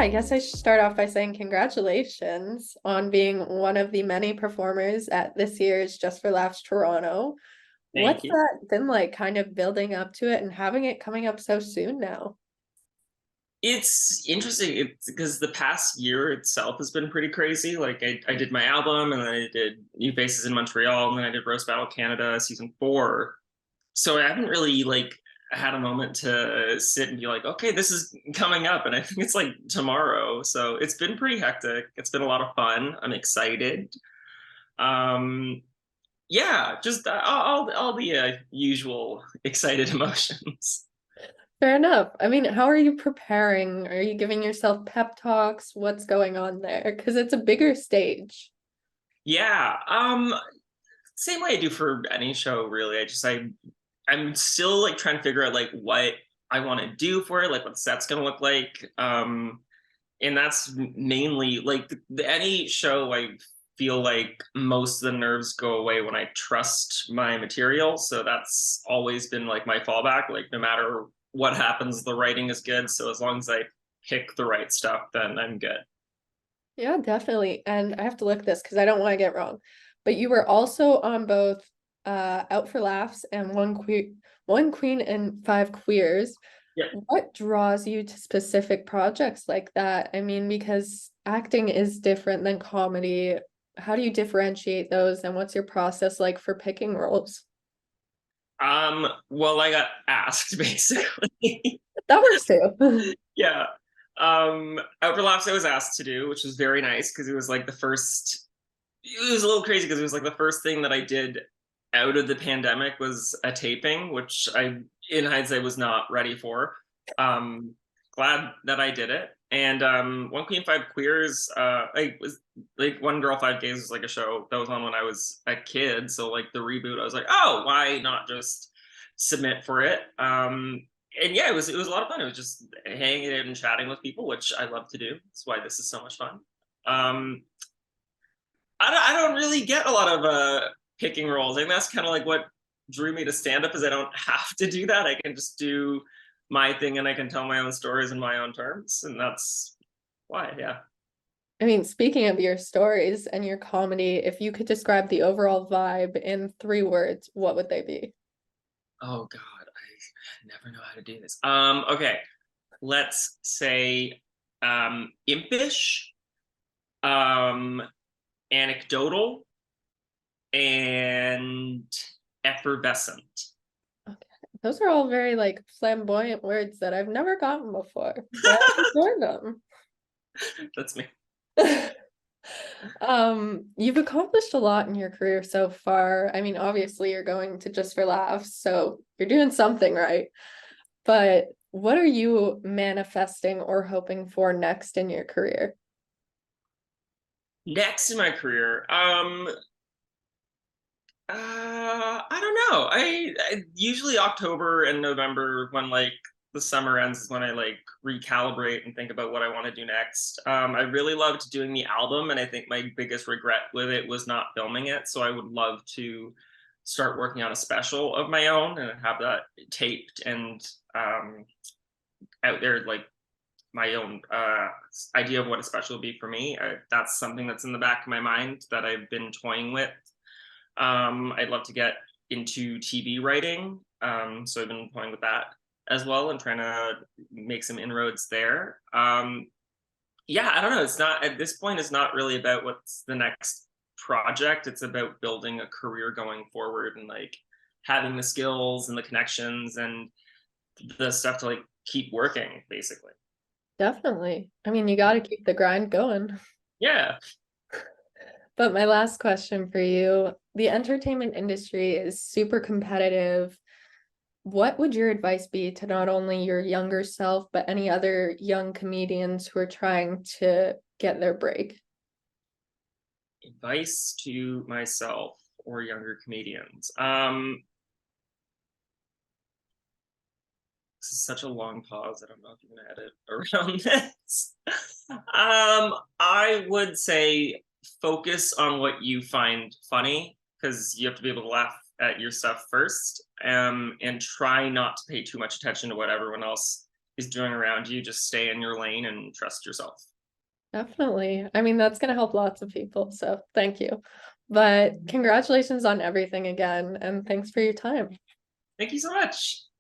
I guess I should start off by saying congratulations on being one of the many performers at this year's Just for Laughs Toronto. Thank What's you. that been like, kind of building up to it and having it coming up so soon now? It's interesting. It's because the past year itself has been pretty crazy. Like I did my album and then I did New Faces in Montreal and then I did Roast Battle Canada season 4. So I haven't really had a moment to sit and be like, okay, this is coming up. And I think it's like tomorrow. So it's been pretty hectic. It's been a lot of fun. I'm excited. Um yeah, just all the usual excited emotions. Fair enough. I mean, how are you preparing? Are you giving yourself pep talks? What's going on there? Because it's a bigger stage. Yeah. Same way I do for any show, really. I'm still like trying to figure out like what I want to do for it, like what the set's gonna look like. And that's mainly like any show. I feel like most of the nerves go away when I trust my material. So that's always been like my fallback. Like no matter what happens, the writing is good. So as long as I pick the right stuff, then I'm good. Yeah, definitely. And I have to look this because I don't want to get wrong. But you were also on both Out for Laughs and One Queen and Five Queers. Yeah. What draws you to specific projects like that? I mean, because acting is different than comedy. How do you differentiate those and what's your process like for picking roles? Well, I got asked basically. That works too. Yeah. Overlaps I was asked to do, which was very nice because it was like the first. It was a little crazy because it was like the first thing that I did out of the pandemic was a taping, which I, in hindsight, was not ready for. Um, Glad that I did it. And One Queen Five Queers, like was like One Girl Five Gays was like a show that was on when I was a kid. So like the reboot, I was like, oh, why not just submit for it? And yeah, it was a lot of fun. It was just hanging out and chatting with people, which I love to do. That's why this is so much fun. Um, I don't really get a lot of picking roles. I think that's kind of like what drew me to stand up is I don't have to do that. I can just do my thing and I can tell my own stories in my own terms, and that's why. Yeah. I mean, speaking of your stories and your comedy, if you could describe the overall vibe in 3 words, what would they be? Oh God, I never know how to do this. Okay, let's say impish, um, anecdotal, and effervescent. Okay. Those are all very like flamboyant words that I've never gotten before, but I enjoy them. That's me. You've accomplished a lot in your career so far. I mean, obviously you're going to Just for Laughs, so you're doing something right. But what are you manifesting or hoping for next in your career? Next in my career, I don't know. I usually October and November when like the summer ends is when I like recalibrate and think about what I want to do next. I really loved doing the album, and I think my biggest regret with it was not filming it. So I would love to start working on a special of my own and have that taped and out there, like my own idea of what a special would be for me. That's something that's in the back of my mind that I've been toying with. I'd love to get into TV writing. So I've been playing with that as well and trying to make some inroads there. Yeah, I don't know. It's not at this point, it's not really about what's the next project. It's about building a career going forward and like having the skills and the connections and the stuff to like keep working, basically. Definitely. I mean, you got to keep the grind going. Yeah. But my last question for you, the entertainment industry is super competitive. What would your advice be to not only your younger self, but any other young comedians who are trying to get their break? Advice to myself or younger comedians. This is such a long pause. I don't know if you're gonna edit around this. I would say focus on what you find funny because you have to be able to laugh at your stuff first, and try not to pay too much attention to what everyone else is doing around you, just stay in your lane and trust yourself. Definitely. I mean, that's gonna help lots of people, so thank you. But congratulations on everything again, and thanks for your time. Thank you so much.